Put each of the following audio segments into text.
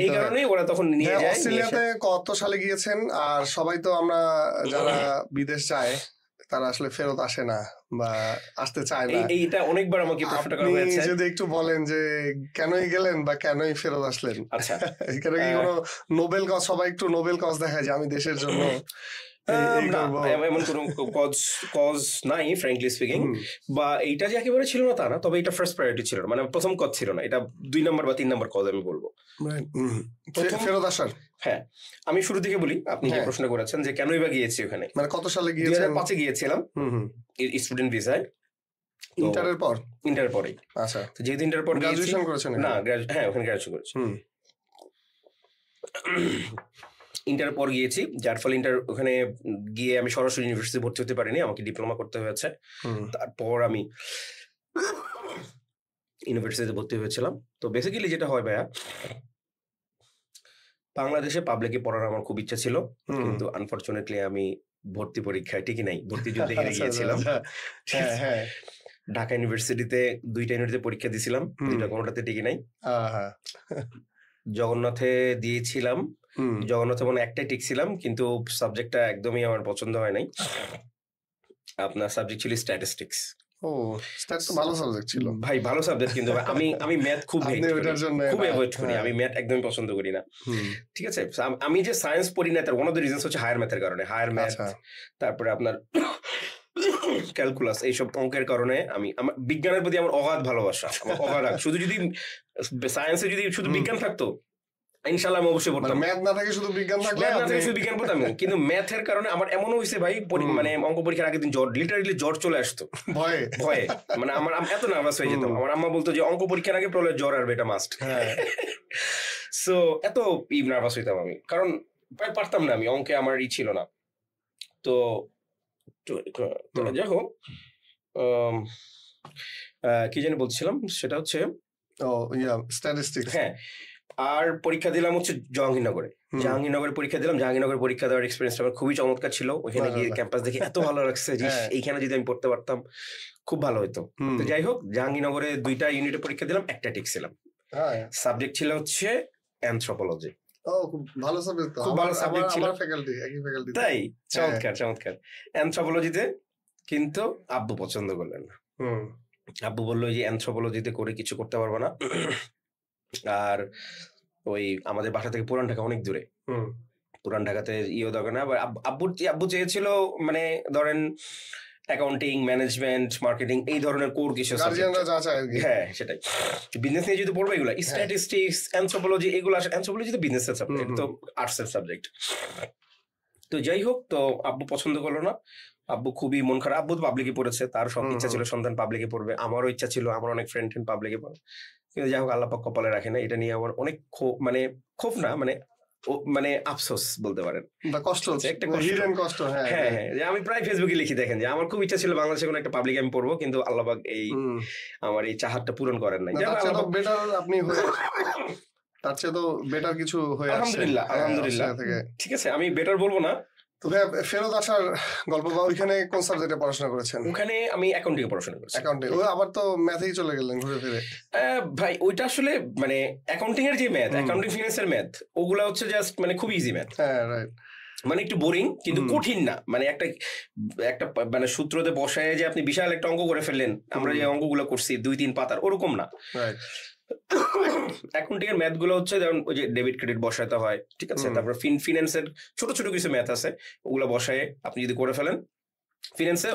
এই কারণেই ওরা তখন নিয়ে যায়। অস্ট্রেলিয়াতে কত সালে গিয়েছেন? আর সবাই তো আমরা যারা বিদেশ যায় তারা আসলে ফেরত আসে না বা আসতে চায় না। এইটা অনেকবার আমাকে প্রশ্নটা করা হয়েছে। যদি একটু বলেন যে কেনই গেলেন বা কেনই ফেরত আসলেন? আচ্ছা, এখানে কি কোনো নোবেল কজ, সবাই একটু নোবেল কজ দেখায় যে আমি দেশের জন্য এমন কোনো কজ নাই ফ্র্যাঙ্কলি স্পিকিং, বা এইটা যে একেবারে ছিল না তা না, তবে এটা ফার্স্ট প্রায়োরিটি ছিল না, মানে প্রথম কজ ছিল না, এটা 2 নম্বর বা 3 নম্বর কজ আমি বলবো ফেরত আসার। হ্যাঁ, আমি শুরু থেকে বলি, আপনি যে প্রশ্ন করেছেন যে কেনই বা গিয়েছি ওখানে, মানে কত সালে গিয়েছেন? 2005-এ গিয়েছিলাম স্টুডেন্ট ভিসায়, ইন্টারের পর। ইন্টার পরেই। আচ্ছা, যেহেতু ইন্টার পর গ্রাজুয়েশন করেছেন? না, হ্যাঁ ওখানে গ্রাজুয়েশন করেছি। ইন্টার পর গিয়েছি, যার ফলে ওখানে গিয়ে আমি সরাসরি ইউনিভার্সিটি ভর্তি হতে পারিনি, আমাকে ডিপ্লোমা করতে হয়েছে। তারপর আমি ইউনিভার্সিটিতে ভর্তি হয়েছিলাম। তো বেসিক্যালি যেটা হয় ভাইয়া, বাংলাদেশে পাবলিকে পড়ার আমার খুব ইচ্ছা ছিল, কিন্তু আনফরচুনেটলি আমি ভর্তি পরীক্ষায় টিকি নাই, ভর্তি যুদ্ধে হেরে গিয়েছিলাম। ঢাকা ইউনিভার্সিটিতে 2টা ইউনিটে পরীক্ষা দিয়েছিলাম, দুইটা কোনোটাতে টিকি নাই। জগন্নাথে দিয়েছিলাম, জগন্নাথে মনে একটাই টিকছিলাম, কিন্তু সাবজেক্টটা একদমই আমার পছন্দ হয় নাই। আপনার সাবজেক্ট ছিল স্ট্যাটিস্টিক্স। ভালো সাবজেক্ট ছিল ভাই, ভালো সাবজেক্ট, কিন্তু আমি ম্যাথ খুব অ্যাভয়েড করি, আমি ম্যাথ একদমই পছন্দ করি না। ঠিক আছে, আমি যে সায়েন্স পড়ি না তার ওয়ান অফ দ্য রিজনস হচ্ছে হায়ার ম্যাথের কারণে, হায়ার ম্যাথ, তারপরে আপনার ক্যালকুলাস, এইসব অঙ্কের কারণে আমার বিজ্ঞানের প্রতি আমার অগাধ ভালোবাসা, অগাধ। শুধু যদি সায়েন্সে যদি শুধু বিজ্ঞান থাকতো ইনশাআল্লাহ আমি অবশ্যই পড়তাম, ম্যাথ না থাকে শুধু বিজ্ঞান থাকলে, ম্যাথ না থাকে শুধু বিজ্ঞান পড়তাম। কিন্তু ম্যাথের কারণে আমার এমনও হয়েছে ভাই, মানে অঙ্ক পরীক্ষার আগের দিন লিটারালি জ্বর চলে আসতো ভয়ে, মানে আমার এত নার্ভাস হয়ে যেতাম। আমার আম্মা বলতো যে অঙ্ক পরীক্ষার আগে পড়লে জ্বর আসবে, এটা মাস্ট। সো এত নার্ভাস হইতাম আমি, কারণ পারতাম না, আমি অঙ্কে আমার ছিল না। তো যাই হোক, কি জানি বলছিলাম, সেটা হচ্ছে স্ট্যাটিস্টিক্স। হ্যাঁ, আর পরীক্ষা দিলাম হচ্ছে জাহাঙ্গীরনগরে পরীক্ষা দিলাম। জাহাঙ্গীরনগরে পরীক্ষা দেওয়ার এক্সপিরিয়েন্সটা আমার খুবই চমৎকার ছিল। ওখানে গিয়ে ক্যাম্পাস দেখে এত ভালো লাগছে যে এইখানে যদি আমি পড়তে পারতাম খুব ভালো হতো। তো যাই হোক, জাহাঙ্গীরনগরে 2টা ইউনিটে পরীক্ষা দিলাম, একটা টিকছিলাম। সাবজেক্ট ছিল হচ্ছে অ্যানথ্রোপোলজি। খুব ভালো সাবজেক্ট, খুব ভালো সাবজেক্ট ছিল, তাই চমৎকার। অ্যানথ্রোপোলজিতে কিন্তু আব্বু পছন্দ করলেন না। আব্বু বললো যে অ্যানথ্রোপোলজিতে করে কিছু করতে পারবো না, আর ওই আমাদের বাসা থেকে পুরান ঢাকা অনেক দূরে, পুরান ঢাকাতে দরকার না। আব্বু চেয়েছিল মানে ধরেন অ্যাকাউন্টিং, ম্যানেজমেন্ট, মার্কেটিং, এই ধরনের কোর কিছু। হ্যাঁ, সেটাই। বিজনেস নিয়ে যদি পড়বো এগুলো, স্ট্যাটিস্টিক্স, অ্যানথ্রোপোলজি, এগুলো আসে। অ্যানথ্রোপোলজি তো বিজনেসের সাবজেক্ট, তো আর্টসের সাবজেক্ট। তো যাই হোক, তো আব্বু পছন্দ করলো না। আব্বু খুবই মন খারাপ। আব্বু তো পাবলিকে পড়েছে, তার সব ইচ্ছা ছিল সন্তান পাবলিকে পড়বে, আমারও ইচ্ছা ছিল, আমার অনেক ফ্রেন্ড পাবলিকে পড়ে, কিন্তু যাই হোক আল্লাহ পাক কপালে রাখে না। এটা নিয়ে আমার অনেক ক্ষোভ না, মানে আফসোস বলতে পারেন, কষ্ট হচ্ছে, একটা কষ্ট। হ্যাঁ, যে আমি প্রায় ফেসবুকে লিখি, দেখেন যে আমার খুব ইচ্ছা ছিল বাংলাদেশে কোনো একটা পাবলিক আমি পড়বো, কিন্তু আল্লাহ পাক আমার এই চাহাতটা পূরণ করেন নাই। আপনি তার চেয়ে তো বেটার কিছু হয়ে আসছে, আলহামদুলিল্লাহ। ঠিক আছে, আমি বেটার বলবো না। তো ফেরত আসার গল্প, বা ওইখানে কোন সাবজেক্টে পড়াশোনা করেছেন? ওখানে আমি অ্যাকাউন্টিং এ পড়াশোনা করেছি। অ্যাকাউন্টিং, আবার তো ম্যাথেই চলে গেলেন ঘুরে ফিরে। ভাই, ওইটা আসলে মানে অ্যাকাউন্টিং এর যে ম্যাথ, অ্যাকাউন্টিং ফিনান্সের ম্যাথ, ওগুলা হচ্ছে জাস্ট মানে খুব ইজি ম্যাথ। হ্যাঁ, রাইট। মানে একটু বোরিং, কিন্তু কঠিন না। মানে একটা মানে সূত্রতে বসায় যে আপনি বিশাল একটা অঙ্ক করে ফেললেন, আমরা যে অঙ্কগুলো করছি 2-3 পাতার, ওরকম না। অ্যাকাউন্টিং এর ম্যাথ গুলো হচ্ছে যেমন ওই যে ডেবিট ক্রেডিট বসাতে হয়, ঠিক আছে, তারপর ফিনান্সের ছোট ছোট কিছু ম্যাথ আছে, ওগুলো বসায় আপনি যদি করে ফেলেন ফিনান্সে।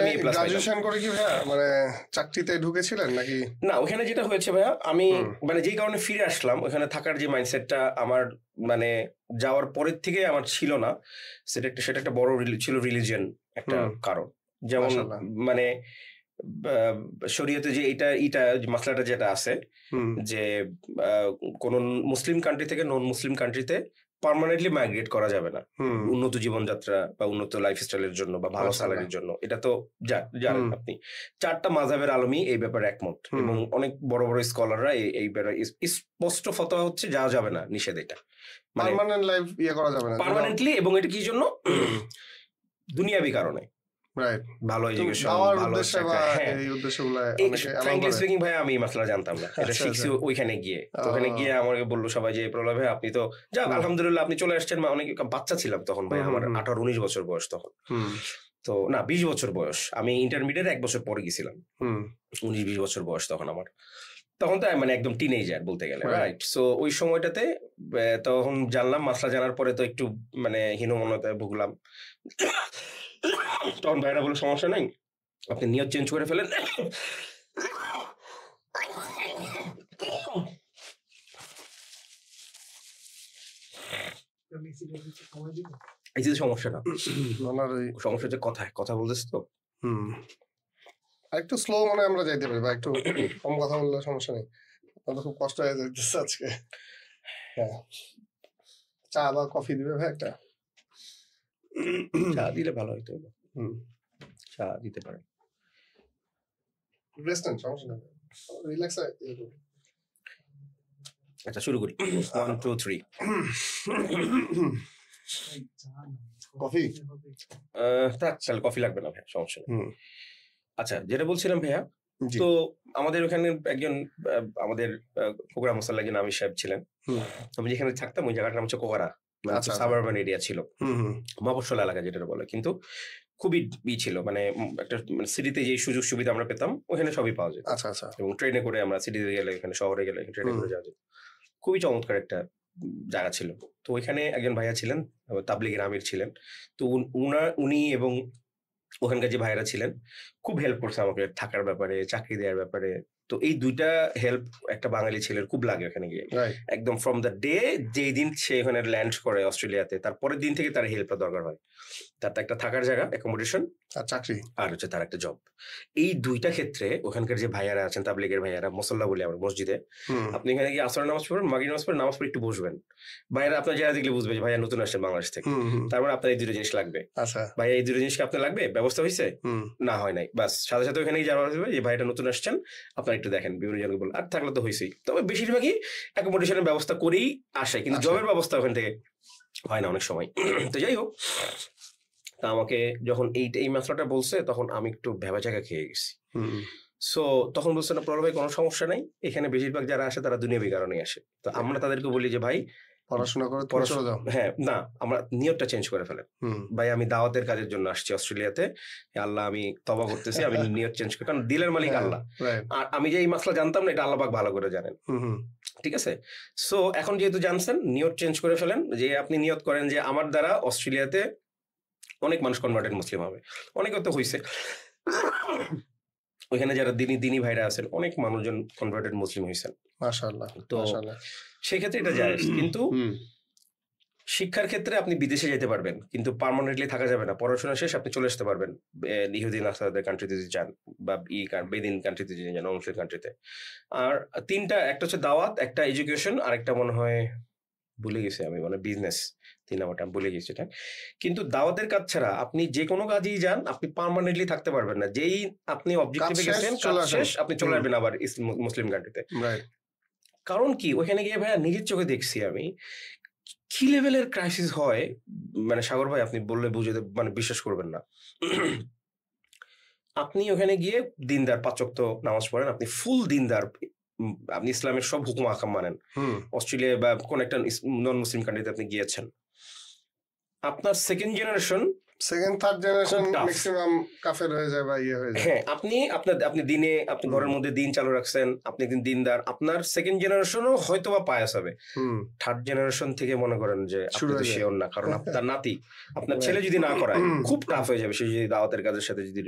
আমি গ্রাজুয়েশন করে কি ভাইয়া মানে চাকরিতে ঢুকেছিলেন নাকি? না, ওখানে যেটা হয়েছে ভাইয়া, আমি মানে যেই কারণে ফিরে আসলাম, ওখানে থাকার যে মাইন্ডসেটটা আমার মানে যাওয়ার পরের থেকে আমার ছিল না, সেটা একটা বড় ছিল রিলিজিয়ন একটা কারণ। যেমন মানে শরীয়তে যে এটা মাসলাটা যেটা আছে যে কোন মুসলিম কান্ট্রি থেকে নন মুসলিম কান্ট্রিতে পার্মানেন্টলি মাইগ্রেট করা যাবে না উন্নত জীবনযাত্রা বা উন্নত লাইফস্টাইলের জন্য বা ভালো স্যালারির জন্য। এটা তো জানেন আপনি। 4টা মাযহাবের আলেমই এই ব্যাপারে একমত, এবং অনেক বড় বড় স্কলাররা এই ব্যাপারে স্পষ্ট ফতোয়া হচ্ছে যাওয়া যাবে না, নিষেধ। এটা পার্মানেন্ট লাইফ করা যাবে না পার্মানেন্টলি, এবং এটা কি জন্য? দুনিয়াবি কারণে। ভালো এডুকেশন, ভালো ফ্র্যাঙ্কলি স্পিকিং ভাই আমি এই মাসলা জানতাম না, এটা শিখছি ওইখানে গিয়ে। তো ওখানে গিয়ে আমাকে বললো সবাই যে প্রলয় আপনি তো যাক আলহামদুলিল্লাহ আপনি চলে আসছেন, অনেক বাচ্চা ছিলাম তখন ভাই, আমার 18-19 বছর বয়স তখন, তো না 20 বছর বয়স, আমি ইন্টারমিডিয়েট 1 বছর পরে গেছিলাম, 19-20 বছর বয়স তখন আমার, তখন তো মানে একদম টিনেজার বলতে গেলে, রাইট? সো ওই সময়টাতে তখন জানলাম, মাসলা জানার পরে তো একটু মানে হীনমন্যতায় ভুগলাম। তখন ভাইরা বলে সমস্যা নাই, আপনি নিয়ত চেঞ্জ করে ফেলেন, এই যে সমস্যা না, সমস্যা হচ্ছে কথায় কথা বলতেছে তো একটু স্লো মানে আমরা যাইতে পারি বা একটু কম কথা বললে সমস্যা নেই, খুব কষ্ট হয়ে যাচ্ছে আজকে। হ্যাঁ, চা বা কফি দিবে ভাই একটা? চা দিলে ভালো হইতো, চা দিতে পারেন। রিল্যাক্স। আচ্ছা শুরু করি, 1 2 3। কফি? তাহলে কফি লাগবে না ভাই, সমস্যা নেই। আচ্ছা যেটা বলছিলাম ভাইয়া, তো আমাদের ওখানে একজন আমাদের কোকড়া মশাল্লাহ নামি সাহেব ছিলেন, আমি যেখানে থাকতাম ওই জায়গাটার নাম হচ্ছে কোকড়া, সাবারবান এরিয়া ছিল, মফস্বল এলাকা যেটা বলে, কিন্তু খুবই ছিল, মানে একটা সিটিতে যে সুযোগ সুবিধা আমরা পেতাম ওখানে সবই পাওয়া যেত। আচ্ছা আচ্ছা। এবং ট্রেনে করে আমরা সিটিতে গেলে, এখানে শহরে গেলে ট্রেনে করে যাওয়া যেত, খুবই চমৎকার একটা জায়গা ছিল। তো ওইখানে একজন ভাইয়া ছিলেন, তাবলিগের আমির ছিলেন, তো উনি এবং ওখানকার যে ভাইরা ছিলেন খুব হেল্প করছে আমাকে থাকার ব্যাপারে, চাকরি দেওয়ার ব্যাপারে। তো এই দুইটা হেল্প একটা বাঙালি ছেলের খুব লাগে ওখানে গিয়ে, একদম ফ্রম দ্য ডে যেই দিন সে ওখানে ল্যান্ড করে অস্ট্রেলিয়াতে, তারপরের দিন থেকে তার হেল্পটা দরকার হয়, তার একটা থাকার জায়গা, অ্যাকোমোডেশন আর চাকরি, আর হচ্ছে তার একটা জব। এই দুইটা ক্ষেত্রে ওখানকার যে ভাইয়ারা আছেন, তাবলিগের ভাইয়ারা, মুসল্লা বলে আমরা মসজিদে, আপনি এখানে গিয়ে আসরের নামাজ পড়বেন, মাগরিব নামাজ পড়বেন, নামাজ পড়ে একটু বসবেন, ভাইয়ারা আপনার জায়গা দেখলে বুঝবে যে ভাইয়া নতুন আসছেন বাংলাদেশ থেকে, তারপরে আপনার এই দুটো জিনিস লাগবে, ভাইয়া এই দুটো জিনিস কি আপনার লাগবে, ব্যবস্থা হয়েছে না হয় নাই, বাস সাথে সাথে ওখানে যাওয়া হবে যে ভাইটা নতুন আসছেন আপনার একটু দেখেন, বিভিন্ন জনকে বল, আর থাকলে তো হয়েছেই। তবে বেশিরভাগই অ্যাকোমোডেশনের ব্যবস্থা করেই আসে, কিন্তু জবের ব্যবস্থা ওখান থেকে হয় না অনেক সময়। তো যাই হোক, তা আমাকে যখন এই মশলাটা বলছে তখন আমি একটু ভেবা জায়গা খেয়ে গেছি। সো তখন বলছে না প্রলয় ভাই কোনো সমস্যা নাই, এখানে বেশিরভাগ যারা আসে তারা দুনিয়াবি কারণে আসে, তো আমরা তাদেরকে বলি যে ভাই পড়াশোনা করে হ্যাঁ না, আমরা নিয়তটা চেঞ্জ করে ফেলেন, ভাই আমি দাওয়াতের কাজের জন্য আসছি অস্ট্রেলিয়াতে, আল্লাহ আমি তওবা করতেছি, আমি নিয়ত চেঞ্জ করি, কারণ দিলের মালিক আল্লাহ, আর আমি যে এই মাসলা জানতাম না, এটা আল্লাহ পাক ভালো করে জানেন, ঠিক আছে? সো এখন যেহেতু জানছেন, নিয়ত চেঞ্জ করে ফেলেন, যে আপনি নিয়ত করেন যে আমার দ্বারা অস্ট্রেলিয়াতে অনেক মানুষ কনভার্টেড মুসলিম হবে, অনেকে তো হয়েছে ওইখানে যারা দিনী ভাইরা আছেন, অনেক মানুষজন কনভার্টেড মুসলিম হয়েছেন, মাশাআল্লাহ। তো সেক্ষেত্রে এটা যায়, কিন্তু শিক্ষার ক্ষেত্রে আপনি বিদেশে যেতে পারবেন, কিন্তু পার্মানেন্টলি থাকা যাবে না, পড়াশোনা শেষ আপনি চলে আসতে পারবেন ইহুদি নাসারাদের কান্ট্রিতে যদি যান, বা বেদিন কান্ট্রিতে যদি যান, মুসলিম কান্ট্রিতে। আর তিনটা, একটা হচ্ছে দাওয়াত, একটা এডুকেশন, আর একটা মনে হয় ভুলে গেছি আমি, মানে বিজনেস, 3 নাম্বারটা আমি ভুলে গেছি এটা। কিন্তু দাওয়াতের কাজ ছাড়া আপনি যে কোনো কাজেই যান, আপনি পার্মানেন্টলি থাকতে পারবেন না, যেই আপনি অবজেক্টিভে গেছেন শেষ আপনি চলে আসবেন আবার মুসলিম কান্ট্রিতে। কারণ কি, ওখানে গিয়ে ভাইয়া নিজের চোখে দেখছি আমি কি লেভেলের ক্রাইসিস হয়, মানে সাগর ভাই আপনি বললে বুঝে মানে বিশ্বাস করবেন না। আপনি ওখানে গিয়ে দিনদার, 5 ওয়াক্ত নামাজ পড়েন, আপনি ফুল দিনদার, আপনি ইসলামের সব হুকুম আকাম মানেন, অস্ট্রেলিয়া বা কোন একটা নন মুসলিম কান্ট্রিতে আপনি গিয়েছেন, আপনার second generation third generation maximum কাফের হয়ে যায় বা ইয়ে হয়ে যায়। হ্যাঁ, আপনি দিনে, আপনি ঘরের মধ্যে দিন চালু রাখছেন, আপনি একদিন দিনদার, আপনার সেকেন্ড জেনারেশনও হয়তো বা পায়াস হবে, থার্ড জেনারেশন থেকে মনে করেন যে আপনি তো শিওর না, কারণ আপনার নাতি, আপনার ছেলে যদি না করায় খুব টাফ হয়ে যাবে, সে যদি দাওয়াতের কাজের সাথে যদি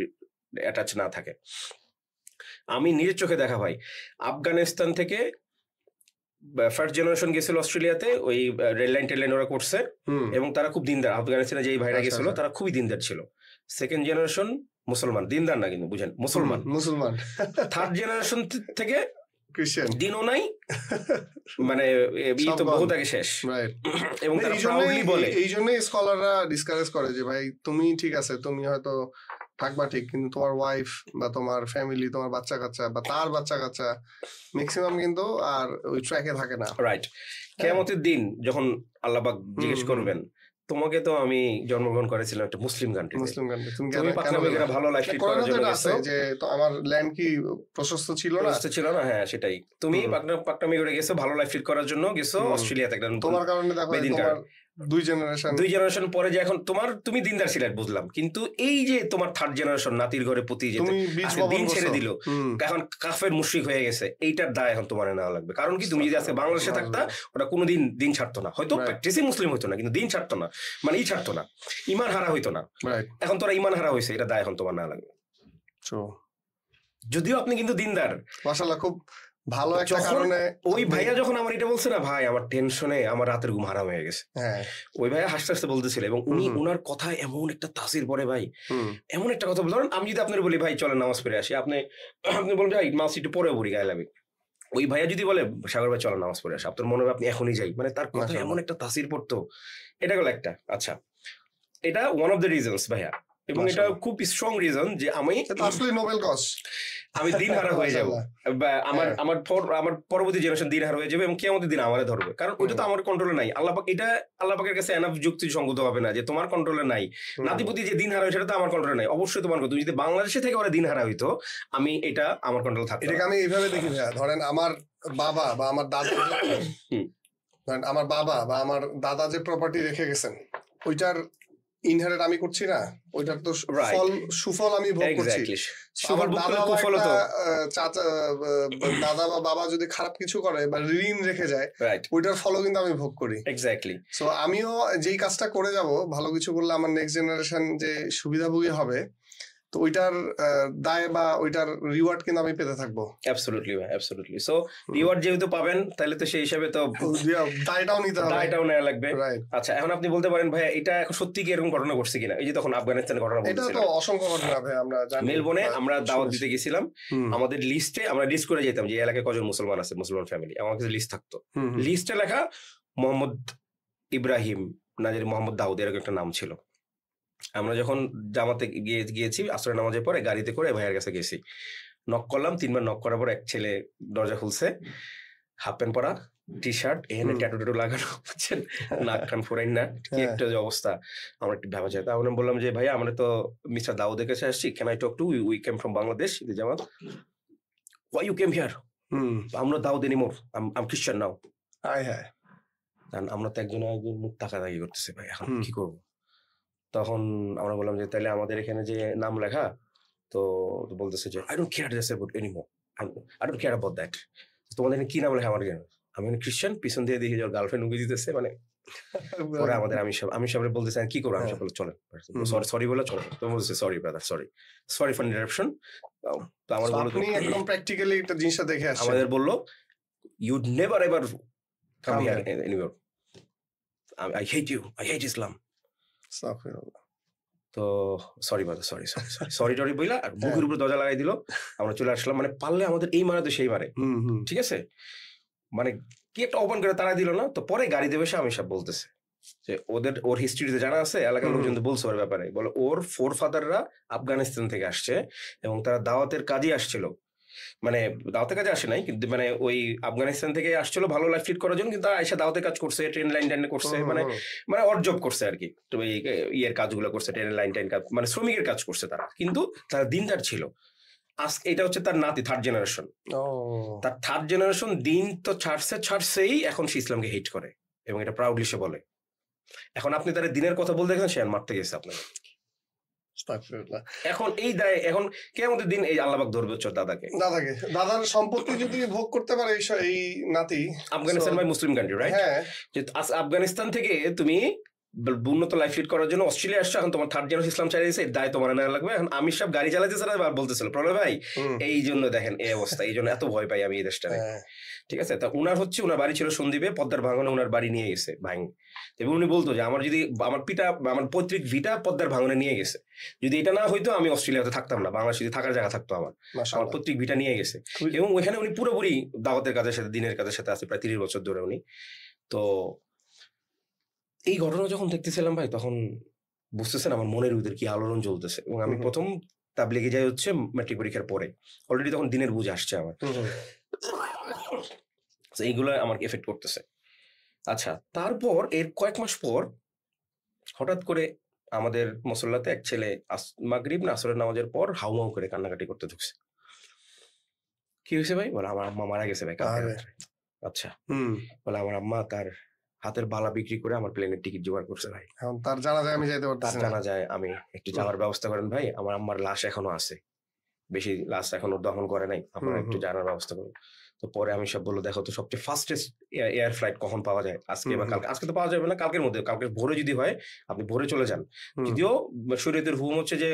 অ্যাটাচ না থাকে। আমি নিজের চোখে দেখা ভাই, আফগানিস্তান থেকে ফার্স্ট জেনারেশন গেছিল অস্ট্রেলিয়াতে, ওই রেল লাইন ওরা করছে, এবং তারা খুব দিনদার, আফগানিস্তানে যেই ভাইরা গেছিল তারা খুবই দিনদার ছিল। সেকেন্ড জেনারেশন মুসলমান, দিনদার না কিন্তু বুঝেন, মুসলমান। থার্ড জেনারেশন থেকে খ্রিস্টান, দিনও নাই, মানে বহুত আগে শেষ। এবং এই জন্যই স্কলাররা ডিসকারেজ করে যে ভাই তুমি ঠিক আছে, তুমি হয়তো থাকবা ঠিক, কিন্তু তোমার ওয়াইফ বা তোমার ফ্যামিলি, তোমার বাচ্চা কাচ্চা বা তার বাচ্চা কাচ্চা ম্যাক্সিমাম কিন্তু আর ওই ট্র্যাকে থাকে না। রাইট, কিয়ামতের দিন যখন আল্লাহ পাক জিজ্ঞেস করবেন, তোমাকে তো আমি জন্মগ্রহণ করেছিলাম একটা মুসলিম কান্ট্রি, তুমি পাকনামিরা ভালো লাইফ লিড করার জন্য গেছো, যে তো আমার ল্যান্ড কি প্রশস্ত ছিল না, হ্যাঁ সেটাই, তুমি পাকনামি করে গেছো ভালো লাইফ লিড করার জন্য গেছো অস্ট্রেলিয়াতে, একটা তোমার কারণে দেখো তোমার দুই জেনারেশন পরে যে এখন তুমি দিনদার ছিলে বুঝলাম, কিন্তু এই যে তোমার থার্ড জেনারেশন নাতির ঘরে পুতি যেতে দিন ছেড়ে দিল, এখন কাফের মুশরিক হয়ে গেছে, এইটার দায় এখন তোমার নেওয়া লাগবে। কারণ কি তুমি যদি আজকে বাংলাদেশে থাকতা ওটা কোনোদিন দিন ছাড়তো না, হয়তো প্র্যাকটিসই মুসলিম হইতো না, কিন্তু দিন ছাড়তো না, মানে ছাড়তো না, ইমান হারা হইতো না। এখন তোরা ইমান হারা হয়েছে, এটা দায় এখন তোমার নেওয়া লাগবে। যদিও আপনি কিন্তু দিনদার, মাশাআল্লাহ খুব ভালো একটা কারণে। ওই ভাইয়া যখন আমার এটা বলছে না, ভাই আমার টেনশনে আমার রাতের ঘুম হারাম হয়ে গেছে, ওই ভাইয়া হাসতে হাসতে বলতেছিল, এবং উনি উনার কথায় এমন একটা তাসির পড়ে ভাই, এমন একটা কথা বলতে, আমি যদি আপনার বলি ভাই চলেন নামাজ পড়ে আসি, আপনি বলবেন ভাই মাস একটু পরে পড়ি গায়ে লাগে, ওই ভাইয়া যদি বলে সাগর ভাই চলেন নামাজ পড়ে আসি, আপনার মনে হবে আপনি এখনই যাই, মানে তার কথা এমন একটা তাসির পড়তো। এটা গেল একটা। আচ্ছা, এটা ওয়ান অফ দ্য রিজনস ভাইয়া, এবং এটা খুব স্ট্রং রিজন যে আমি আসলে নোবেল কজ, আমি দিন হারা হয়ে যাবো, আমার পরবর্তী জেনারেশন দিন হারা হয়ে যাবে, এবং কিয়ামতের দিন আমারে ধরবে, কারণ ওইটা তো আমার কন্ট্রোলে নাই। আল্লাহ পাক, এটা আল্লাহ পাকের কাছে এনাফ যুক্তিসঙ্গত হবে না যে তোমার কন্ট্রোলে নাই, নাতিপতি যে দিন হারা হয় সেটা তো আমার কন্ট্রোলে নাই, অবশ্যই তোমার। তুমি যদি বাংলাদেশে থেকে ওরা দিন হারা হইতো, আমি এটা আমার কন্ট্রোল থাকতো। এটাকে আমি এইভাবে দেখি, ধরেন আমার বাবা বা আমার দাদা, ধরেন আমার বাবা বা আমার দাদা যে প্রপার্টি রেখে গেছেন, ওইটার ইনহেরিট আমি করছি না, ওইটার তো সুফল আমি ভোগ করছি। দাদা বা বাবা যদি খারাপ কিছু করে বা ঋণ রেখে যায়, ওইটার ফলও কিন্তু আমি ভোগ করি। এক্স্যাক্টলি। সো আমিও যেই কাজটা করে যাব, ভালো কিছু করলে আমার নেক্সট জেনারেশন যে সুবিধাভোগী হবে, তো ওইটার দায় বা ওইটার রিওয়ার্ড কিন্তু আমি পেতে থাকবো। অ্যাবসলিউটলি ভাই, অ্যাবসলিউটলি। সো রিওয়ার্ড যেহেতু পাবেন, তাহলে তো সেই হিসাবে তো দায়টাও নিতে হবে, দায়টাও নেওয়া লাগবে। আচ্ছা, এখন আপনি বলতে পারেন ভাই এটা এখন সত্যি কি এরকম ঘটনা ঘটছে কিনা? এই যে তখন আফগানিস্তানের ঘটনা বলছিলাম, এটা তো অসংখ্য ঘটনা ভাই, আমরা জানি। মেলবোর্নে আমরা দাওয়াত দিতে গেছিলাম, আমাদের লিস্টে আমরা লিস্ট করে যেতাম যে এলাকায় কজন মুসলমান আছে, মুসলমান ফ্যামিলি, আমার কাছে লিস্ট থাকতো। লিস্টে লেখা মোহাম্মদ ইব্রাহিম নাজির, মোহাম্মদ দাউদ, এরকম একটা নাম ছিল। আমরা যখন জামাতে গিয়েছি আসরের নামাজের পরে গাড়িতে করে ভাইয়ের কাছে গেছি, নক করলাম, 3বার নক করার পর এক ছেলে দরজা খুলছে, হাফ প্যান্ট পরা, টি শার্ট, এখানে ট্যাটু ট্যাটু লাগানো, বুঝছেন, নাক কান ফোরাইন না, কি একটা অবস্থা। আমরা একটু ভাবা যায়, আমরা বললাম যে ভাইয়া আমরা তো মিস্টার দাউদের কাছে আসছি, can I talk to, we came from Bangladesh, Jamaat, why you came here, আমরা দাউদ এনিমোর, আম খ্রিস্টান নাও। আমরা তো একজন মুখ তাকাতাকি করতেছি, ভাই এখন কি করবো? তখন আমরা বললাম যে তাহলে আমাদের এখানে যে নাম লেখা, তো বলতেছে যে I don't care this about anymore, I don't care about that, তোমাদের এখানে কি নাম লেখা আমার কেন? আমি খ্রিস্টান, পিছন দিয়ে দেখি যার গার্লফ্রেন্ড উঁকি দিতেছে, মানে পরে আমাদের আমি সবাই বলতেছে কি করবো, আমি সব চলেন, সরি বলে চলেন, তো বলছে sorry brother, sorry for interruption. তো আমার বললো আপনি একদম প্র্যাকটিক্যালি একটা জিনিসটা দেখে আসছেন, আমাদের বললো you'd never ever come here anywhere, I hate you, I hate Islam. তো সরি বাদা, সরি টরি বইলা আর বুকের উপরে দরজা লাগাই দিল, আমরা চলে আসলাম। মানে পারলে আমাদের এই মারে তো সেই মারে, ঠিক আছে, মানে কি একটা ওপেন করে তারা দিল না। তো পরে গাড়ি দেবে সে আমি সব বলতেছে যে ওর হিস্ট্রিতে জানা আছে, এলাকার লোকজন বলছে ওর ব্যাপারে, বলে ওর ফোর ফাদাররা আফগানিস্তান থেকে আসছে এবং তারা দাওয়াতের কাজে আসছিল, মানে দাওয়াতের কাজে আসে নাই কিন্তু মানে ওই আফগানিস্তান থেকে আসছিল ভালো লাইফ লিড করার জন্য, কিন্তু তারা এসে দাওয়াতের কাজ করছে, ট্রেন লাইন করছে, মানে অড জব করছে আর কি, তো এই ইয়ের কাজগুলো করছে, ট্রেন লাইন কাজ, মানে শ্রমিকের কাজ করছে তারা, কিন্তু তারা দিনদার ছিল। আজকে এটা হচ্ছে তার নাতি, থার্ড জেনারেশন, তার থার্ড জেনারেশন দিন তো ছাড়ছেই, এখন সে ইসলামকে হেট করে এবং এটা প্রাউডলি সে বলে। এখন আপনি তার দিনের কথা বলতে গেছেন, সে আর মারতে গেছে আপনাকে। এখন এই দায়, এখন কিয়ামতের দিন এই আল্লাহ পাক ধরবে দাদার সম্পত্তি যদি ভোগ করতে পারে এই নাতি। Afghanistan by Muslim country, right? যে আফগানিস্তান থেকে তুমি উন্নত লাইফ লিড করার জন্য অস্ট্রেলিয়া আসছো, এখন তোমার থার্ড জেনারেশন ইসলাম চাই দিয়েছে, দায় তোমার নেওয়া লাগবে। এখন আমি সব গাড়ি চালাইতেছে না, বলতেছিল প্রণয় ভাই এই জন্য দেখেন এই অবস্থা, এই জন্য এত ভয় পাই আমি এই দেশটা, ঠিক আছে? তা উনার হচ্ছে, উনার বাড়ি ছিল সন্দ্বীপে, পদ্মার ভাঙনে উনার বাড়ি নিয়ে গেছে ভাঙ, এবং উনি বলতো যে আমার যদি আমার পিতা, আমার পৈতৃক ভিটা পদ্মার ভাঙনে নিয়ে গেছে, যদি এটা না হইতো আমি অস্ট্রেলিয়াতে থাকতাম না, বাংলাদেশে থাকার জায়গা থাকতো আমার পৈতৃক ভিটা নিয়ে গেছে। এবং ওইখানে উনি পুরোপুরি দাওয়াতের কাজের সাথে, দিনের কাজের সাথে আছে প্রায় 30 বছর ধরে উনি। তো এই ঘটনা যখন দেখতেছিলাম ভাই, তখন বুঝতেছেন আমার মনের ভিতরে কি আলোড়ন চলতেছে। এবং আমি প্রথম তাবলিগে যাই হচ্ছে ম্যাট্রিক পরীক্ষার পরে, অলরেডি তখন দিনের বুঝ আসছে আমার, এইগুলো আমাকে এফেক্ট করতেছে। আচ্ছা, তারপর এর কয়েক মাস পর হঠাৎ করে আমাদের মুসল্লাতে এক ছেলে মাগরিব না আসরের নামাজের পর হাউমাউ করে কান্নাকাটি করতে ঢুকছে। কি হয়েছে ভাই? বলে আমার আম্মা মারা গেছে ভাই কালকে রাত্রে। আচ্ছা। বলে আমার আম্মা তার হাতের বালা বিক্রি করে আমার প্লেনের টিকিট জোগাড় করছে ভাই। তার জানাজায় আমি যাইতে পারতেছি না। তার জানাজায় আমি একটু যাওয়ার ব্যবস্থা করেন ভাই, আমার আম্মার লাশ এখনো আছে, বেশি লাশ এখনো দহন করে নাই, আপনারা একটু জানার ব্যবস্থা করুন। তো পরে আমি সব বললো দেখো তো সবচেয়ে ফাস্টেস্ট এয়ার ফ্লাইট কখন পাওয়া যায়, আজকে বা কালকে? আজকে তো পাওয়া যাবে না, কালকের মধ্যে, কালকে ভোরে যদি হয় আপনি ভোরে চলে যান। যদিও শরীয়তের হুকুম হচ্ছে যে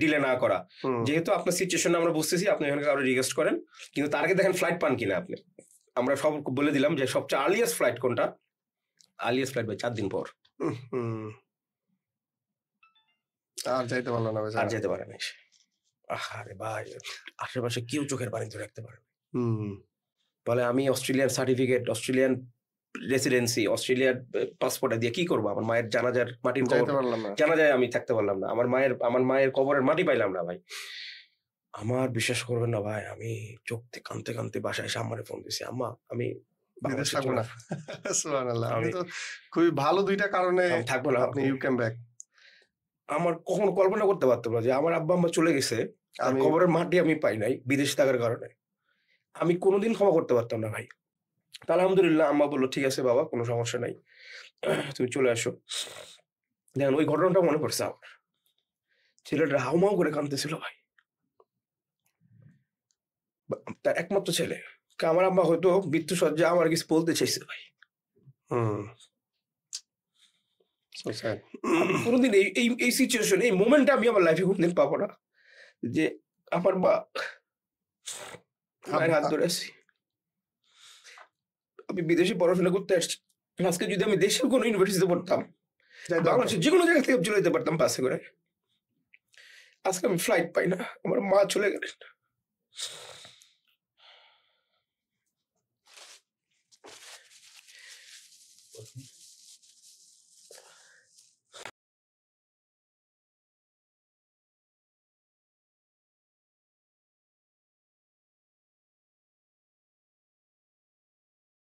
ডিলে না করা, যেহেতু আপনার সিচুয়েশন আমরা বুঝতেছি, আপনি এখানে কারো রিকোয়েস্ট করেন, কিন্তু তার আগে দেখেন ফ্লাইট পান কিনা আপনি। আমরা সব বলে দিলাম যে সবচেয়ে আর্লিয়েস্ট ফ্লাইট কোনটা, আর্লিয়েস্ট ফ্লাইট ভাই 4 দিন পর। আর যাইতে পারলো না, আর যেতে পারে না। আরে ভাই আশেপাশে কেউ চোখের পানি ধরে রাখতে পারে। বলে আমি অস্ট্রেলিয়ান সার্টিফিকেট, অস্ট্রেলিয়ান রেসিডেন্সি, অস্ট্রেলিয়ার পাসপোর্টে দিয়ে কি করবো? আমার মায়ের জানাজার মাটির জানাজায় আমি থাকতে পারলাম না, আমার মায়ের কবরের মাটি পাইলাম না ভাই। আমার বিশ্বাস করবেন না ভাই, আমি চোখ থেকে কানতে কানতে বাসায় এসে আম্মারে ফোন দিয়েছি, আম্মা আমি খুবই ভালো দুইটা কারণে থাকবো না, আপনি ইউ ক্যাম ব্যাক। আমার কখনো কল্পনা করতে পারতাম না যে আমার আব্বা আম্মা চলে গেছে, কবরের মাটি আমি পাই নাই বিদেশে থাকার কারণে। আমি কোনোদিন ক্ষমা করতে পারতাম না ভাই। আলহামদুলিল্লাহ আম্মা বললো ঠিক আছে বাবা, কোনো সমস্যা নাই, তুমি চলে আসো। দেখেন ওই ঘটনাটা মনে পড়ছে আমার, ছেলেটা হাউমাউ করে কাঁদতেছিল ভাই, তার একমাত্র ছেলে। আমার আম্মা হয়তো মৃত্যু সজ্জা আমার কিছু বলতে চাইছে ভাই। কোনোদিন এই সিচুয়েশন, এই মোমেন্টটা আমি আমার লাইফে কোনদিন পাবো না, যে আমার মা মায়ের হাত ধরে আছি। আমি বিদেশে পড়াশোনা করতে আসছি, আজকে যদি আমি দেশের কোনো ইউনিভার্সিটিতে পড়তাম, বাংলাদেশের যে কোনো জায়গা থেকে চলে যেতে পারতাম বাসে করে। আজকে আমি ফ্লাইট পাই না, আমার মা চলে গেলেন।